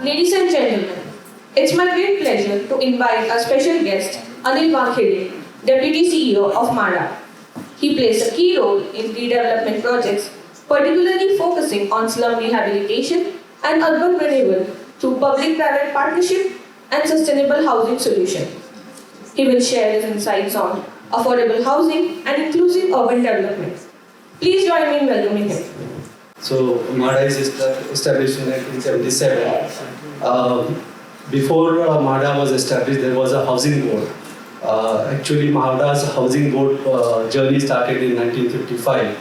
Ladies and gentlemen, it's my great pleasure to invite our special guest, Anil Wankhede, Deputy CEO of MHADA. He plays a key role in redevelopment projects, particularly focusing on slum rehabilitation and urban renewal through public-private partnership and sustainable housing solutions. He will share his insights on affordable housing and inclusive urban development. Please join me in welcoming him. So, MHADA is established in 1977. Before MHADA was established, there was a housing board. Actually, MHADA's housing board journey started in 1955.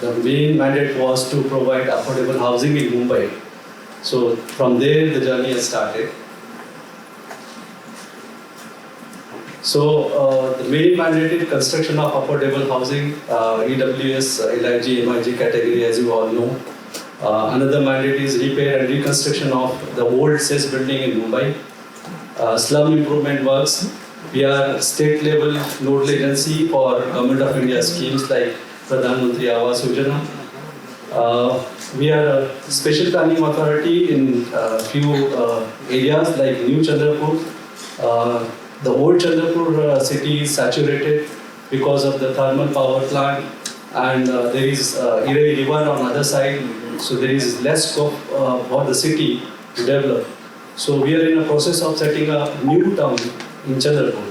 The main mandate was to provide affordable housing in Mumbai. So, from there, the journey has started. So, the main mandated construction of affordable housing, EWS, LIG, MIG category, as you all know. Another mandate is repair and reconstruction of the old CES building in Mumbai. Slum improvement works. We are state level nodal agency for Government of India schemes like Pradhan Mantri Awas Yojana. We are a special planning authority in few areas like New Chandrapur. The old Chandrapur city is saturated because of the thermal power plant, and there is Irei river on other side, so there is less scope for the city to develop. So we are in a process of setting a new town in Chandrapur.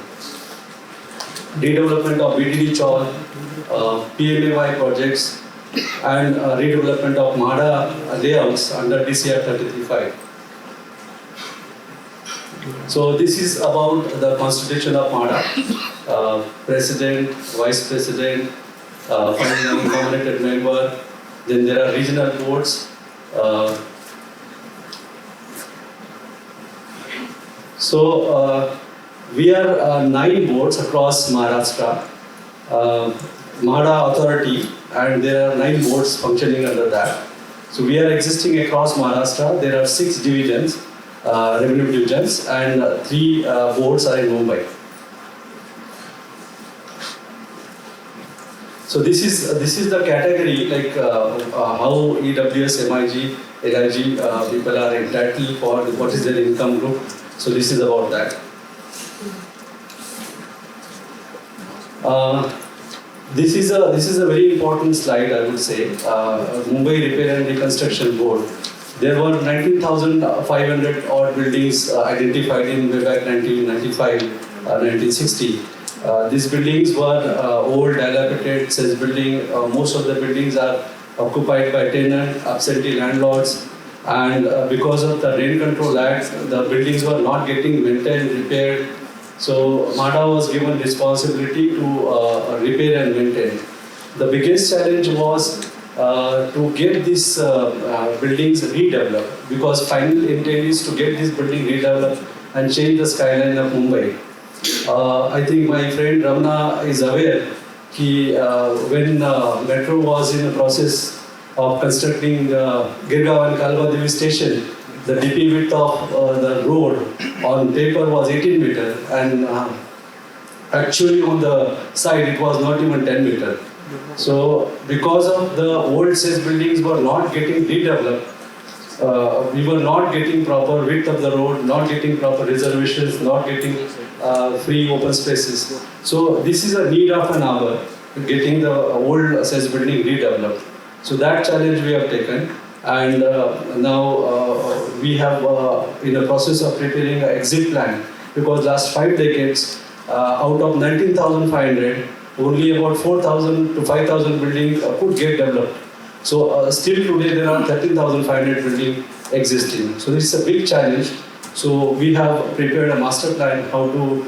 Redevelopment of BDD Chawl, PMAY projects, and redevelopment of MHADA layouts under DCR 33.5. So this is about the constitution of MHADA. President, Vice President, finally nominated member, then there are regional boards. We are 9 boards across Maharashtra, MHADA authority, and there are 9 boards functioning under that. So we are existing across Maharashtra. There are 6 divisions, revenue divisions, and 3 boards are in Mumbai. So this is the category, like how EWS, MIG, LIG people are entitled for what is their income group. So this is about that. This is a very important slide, I would say. Mumbai Repair and Reconstruction Board. There were 19,500 odd buildings identified in way back 1995, 1960. These buildings were old, dilapidated, CES building. Most of the buildings are occupied by tenant, absentee landlords, and because of the Rent Control Act, the buildings were not getting maintained, repaired. So MHADA was given responsibility to repair and maintain. The biggest challenge was to get these buildings redeveloped, because final intent is to get this building redeveloped and change the skyline of Mumbai. I think my friend Ramana is aware that when Metro was in the process of constructing Girgaon and Kalbadevi station, the DP width of the road on paper was 18 meter, and actually on the side it was not even 10 meter. So because of the old CES buildings were not getting redeveloped, we were not getting proper width of the road, not getting proper reservations, not getting free open spaces. So this is a need of an hour, getting the old CES building redeveloped. So that challenge we have taken, and now we have in the process of preparing an exit plan, because last 5 decades, out of 19,500, only about 4,000 to 5,000 buildings could get developed. So still today there are 13,500 buildings existing. So this is a big challenge. So we have prepared a master plan how to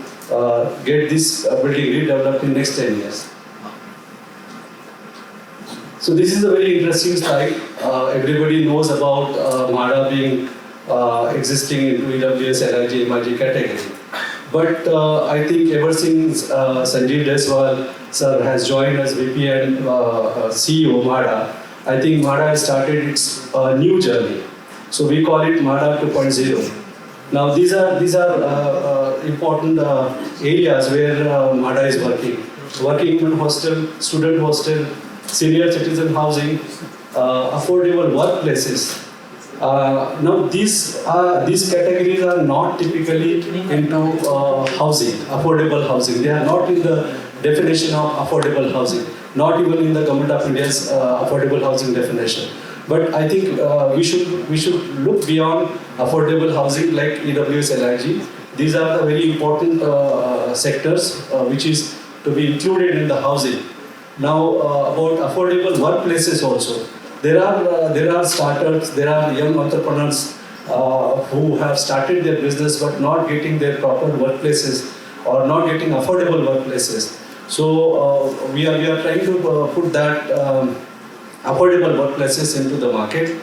get this building redeveloped in next 10 years. So this is a very interesting slide. Everybody knows about MHADA being existing in EWS, LIG, MIG category. But I think ever since Sanjeev Deswal sir has joined as VP and CEO of MHADA, I think MHADA has started its new journey. So we call it MHADA 2.0. Now these are important areas where MHADA is working. Working women hostel, student hostel, senior citizen housing, affordable workplaces, Now these categories are not typically into housing, affordable housing. They are not in the definition of affordable housing, not even in the Government of India's affordable housing definition. But I think we should look beyond affordable housing like EWS, LIG. These are the very important sectors which is to be included in the housing. Now about affordable workplaces also. There are startups, there are young entrepreneurs who have started their business but not getting their proper workplaces or not getting affordable workplaces. So we are trying to put that affordable workplaces into the market.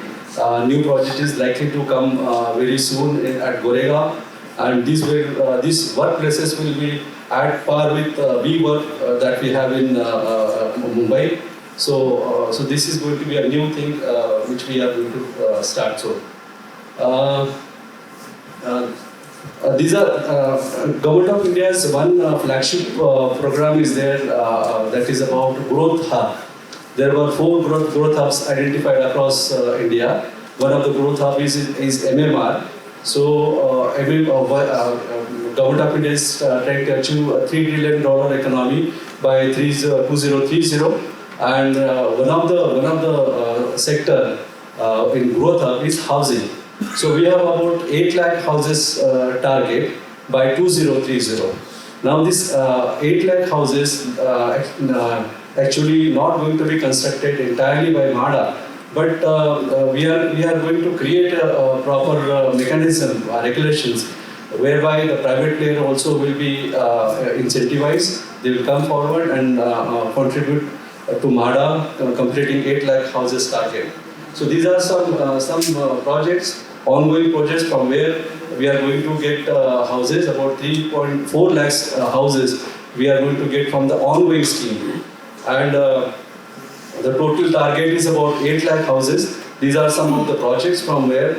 New project is likely to come very soon at Gorega, and these workplaces will be at par with WeWork that we have in Mumbai. So this is going to be a new thing which we are going to start soon. These are Government of India's one flagship program is there that is about growth hub. There were 4 growth hubs identified across India. One of the growth hubs is MMR. So Government of India is trying to achieve a $3 trillion economy by 2030. And one of the sector in growth hub is housing. So we have about 8 lakh houses target by 2030. Now this 8 lakh houses actually not going to be constructed entirely by MHADA, but we are going to create a proper mechanism, regulations, whereby the private player also will be incentivized. They will come forward and contribute to MHADA completing 8 lakh houses target. So these are some projects, ongoing projects from where we are going to get houses, about 3.4 lakhs houses we are going to get from the ongoing scheme. And the total target is about 8 lakh houses. These are some of the projects from where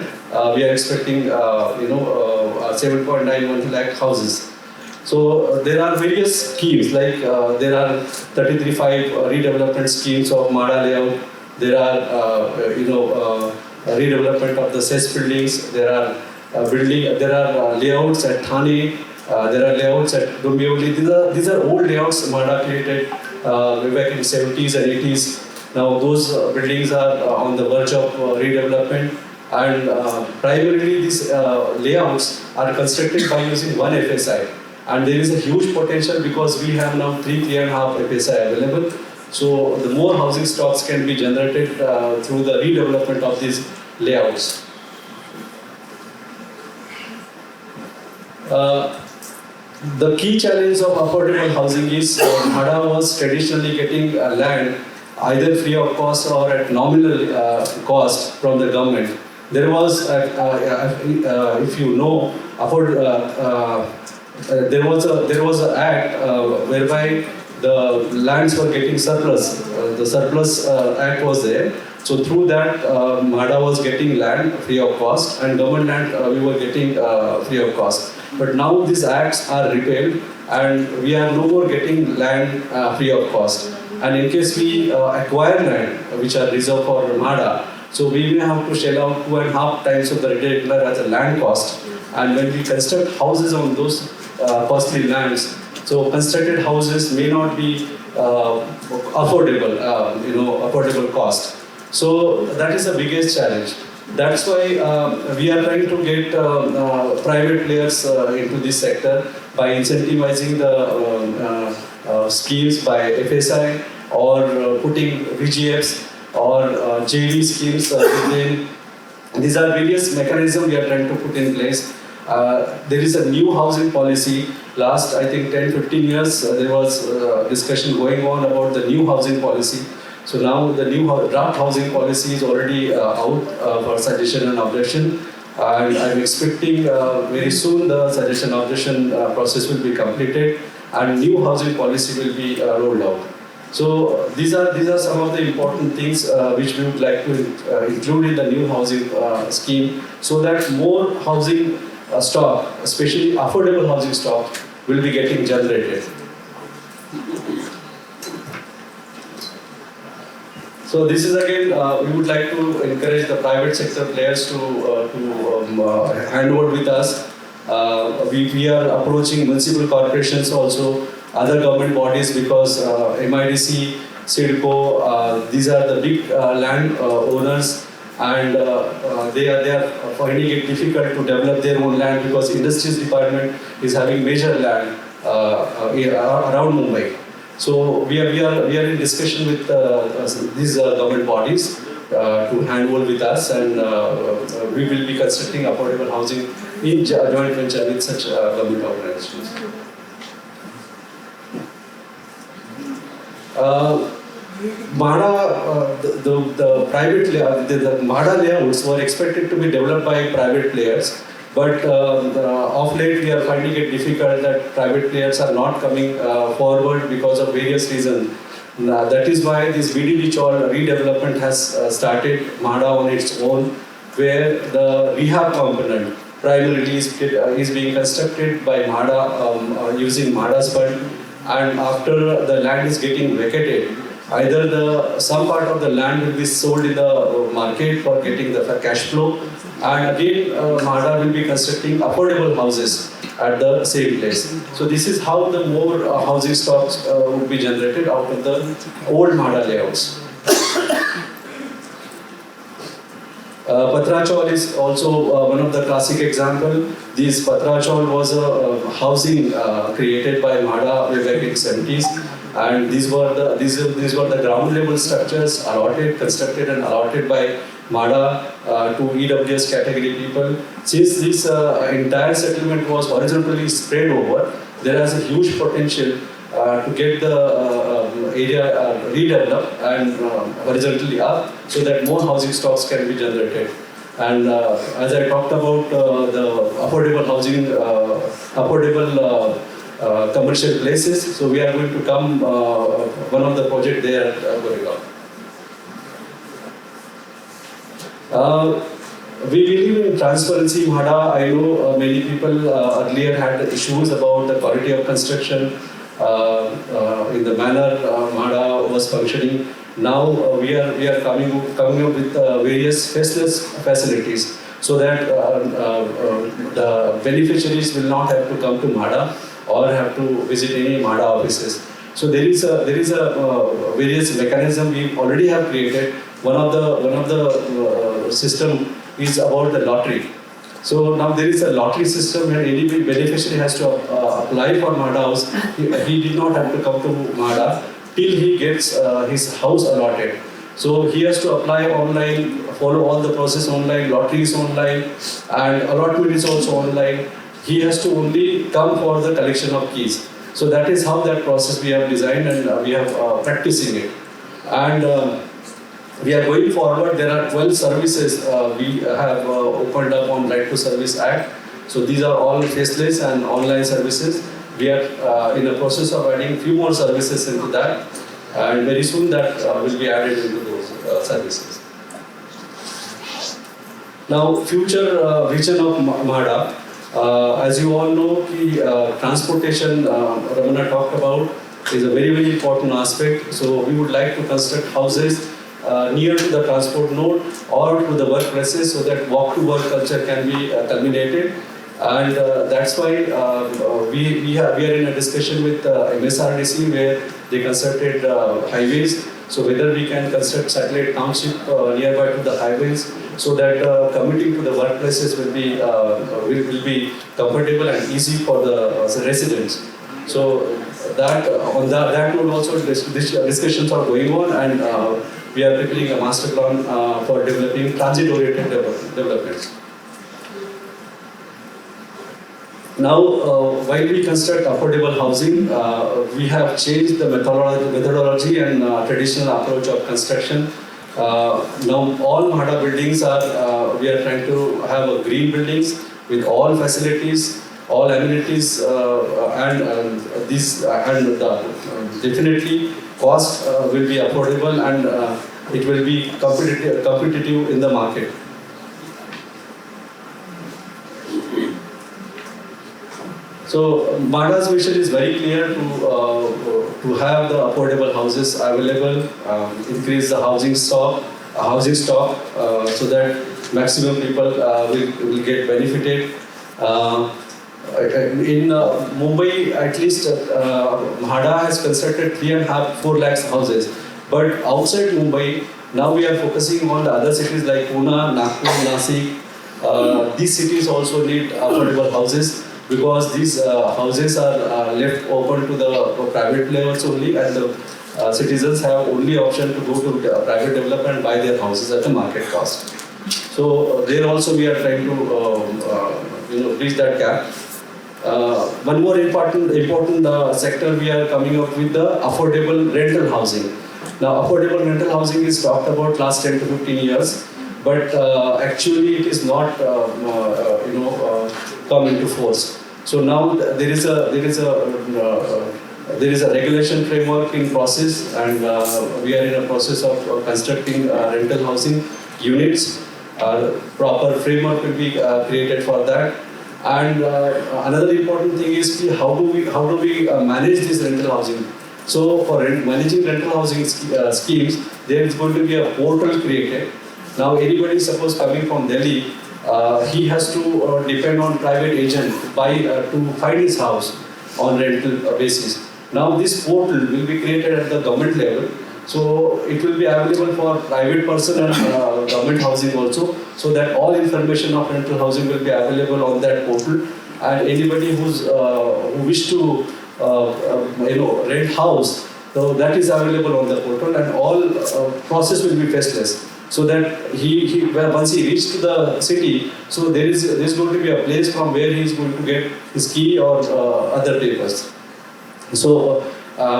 we are expecting 7.91 lakh houses. So there are various schemes, like there are 33.5 redevelopment schemes of MHADA layout. There are redevelopment of the CES buildings. There are layouts at Thane. There are layouts at Dombivli. These are old layouts MHADA created way back in 70s and 80s. Now those buildings are on the verge of redevelopment, and primarily these layouts are constructed by using one FSI. And there is a huge potential because we have now 3.5 FSI available. So the more housing stocks can be generated through the redevelopment of these layouts. The key challenge of affordable housing is MHADA was traditionally getting land either free of cost or at nominal cost from the government. There was, if you know, there was an act whereby the lands were getting surplus. The surplus act was there. So through that, MHADA was getting land free of cost, and government land we were getting free of cost. But now these acts are repealed, and we are no more getting land free of cost. And in case we acquire land which are reserved for MHADA, so we may have to shell out 2.5 times of the retailer as a land cost. And when we construct houses on those costly lands, so constructed houses may not be affordable, affordable cost. So that is the biggest challenge. That's why we are trying to get private players into this sector by incentivizing the schemes by FSI or putting VGFs or JD schemes within. These are various mechanisms we are trying to put in place. There is a new housing policy. Last, I think, 10-15 years, there was discussion going on about the new housing policy. So now the new draft housing policy is already out for suggestion and objection. And I'm expecting very soon the suggestion objection process will be completed and new housing policy will be rolled out. So these are some of the important things which we would like to include in the new housing scheme, so that more housing stock, especially affordable housing stock, will be getting generated. So this is again, we would like to encourage the private sector players to hand over with us. We are approaching municipal corporations also, other government bodies, because MIDC, CIDCO, these are the big land owners, and they are finding it difficult to develop their own land because industries department is having major land around Mumbai. So we are in discussion with these government bodies to handle with us, and we will be constructing affordable housing in joint venture with such government organizations. MHADA, the private the MHADA layouts were expected to be developed by private players, but of late we are finding it difficult that private players are not coming forward because of various reasons. That is why this VDD Chawl redevelopment has started MHADA on its own, where the rehab component primarily is being constructed by MHADA using MHADA's fund, and after the land is getting vacated, either some part of the land will be sold in the market for getting the cash flow, and again MHADA will be constructing affordable houses at the same place. So this is how the more housing stocks would be generated out of the old MHADA layouts. Patra Chawl is also one of the classic example. This Patra Chawl was a housing created by MHADA way back in 70s, and these were the ground level structures constructed and allotted by MHADA to EWS category people. Since this entire settlement was horizontally spread over, there is a huge potential to get the area redeveloped and horizontally up, so that more housing stocks can be generated. And as I talked about the affordable housing, commercial places, so we are going to come one of the projects there going on. We believe in transparency in MHADA. I know many people earlier had issues about the quality of construction, in the manner MHADA was functioning. Now we are coming up with various faceless facilities, so that the beneficiaries will not have to come to MHADA or have to visit any MHADA offices. So there is a various mechanism we already have created. One of the system is about the lottery. So now there is a lottery system, and any beneficiary has to apply for MHADA house. He did not have to come to MHADA till he gets his house allotted. So he has to apply online, follow all the process online, lottery is online, and allotment is also online. He has to only come for the collection of keys. So that is how that process we have designed, and we are practicing it. And we are going forward. There are 12 services we have opened up on Right to Service Act. So these are all faceless and online services. We are in the process of adding few more services into that, and very soon that will be added into those services. Now, future vision of MHADA. As you all know, transportation, Ramana talked about, is a very, very important aspect. So we would like to construct houses near to the transport node or to the workplaces, so that walk-to-work culture can be culminated. And that's why we are in a discussion with MSRDC, where they constructed highways. So whether we can construct satellite township nearby to the highways, so that commuting to the workplaces will be comfortable and easy for the residents. So that on that note also discussions are going on, and we are preparing a master plan for developing transit-oriented developments. Now, while we construct affordable housing, we have changed the methodology and traditional approach of construction. Now, all MHADA buildings we are trying to have green buildings with all facilities, all amenities, and definitely cost will be affordable, and it will be competitive in the market. So MHADA's mission is very clear to have the affordable houses available, increase the housing stock, so that maximum people will get benefited. In Mumbai, at least MHADA has constructed 3.5-4 lakhs houses. But outside Mumbai, now we are focusing on the other cities like Pune, Nagpur, Nasik. These cities also need affordable houses because these houses are left open to the private players only, and the citizens have only option to go to private developer and buy their houses at a market cost. So there also we are trying to bridge that gap. One more important sector we are coming up with the affordable rental housing. Now, affordable rental housing is talked about last 10 to 15 years, but actually it is not come into force. So now there is a regulation framework in process, and we are in a process of constructing rental housing units. Proper framework will be created for that. And another important thing is how do we manage this rental housing? So for managing rental housing schemes, there is going to be a portal created. Now anybody suppose coming from Delhi, he has to depend on private agent to find his house on rental basis. Now this portal will be created at the government level. So it will be available for private person and government housing also, so that all information of rental housing will be available on that portal. And anybody who wish to rent house, so that is available on the portal, and all process will be faceless. So that once he reaches to the city, so there is going to be a place from where he is going to get his key or other papers. So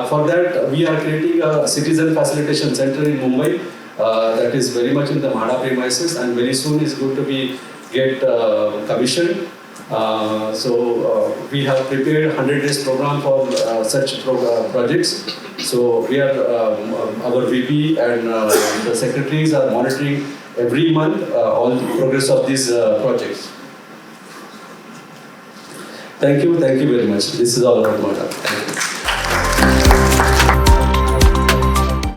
for that, we are creating a citizen facilitation center in Mumbai that is very much in the MHADA premises, and very soon is going to get commissioned. We have prepared 100 days program for such projects. So we are our VP and the secretaries are monitoring every month all the progress of these projects. Thank you very much. This is all about MHADA. Thank you.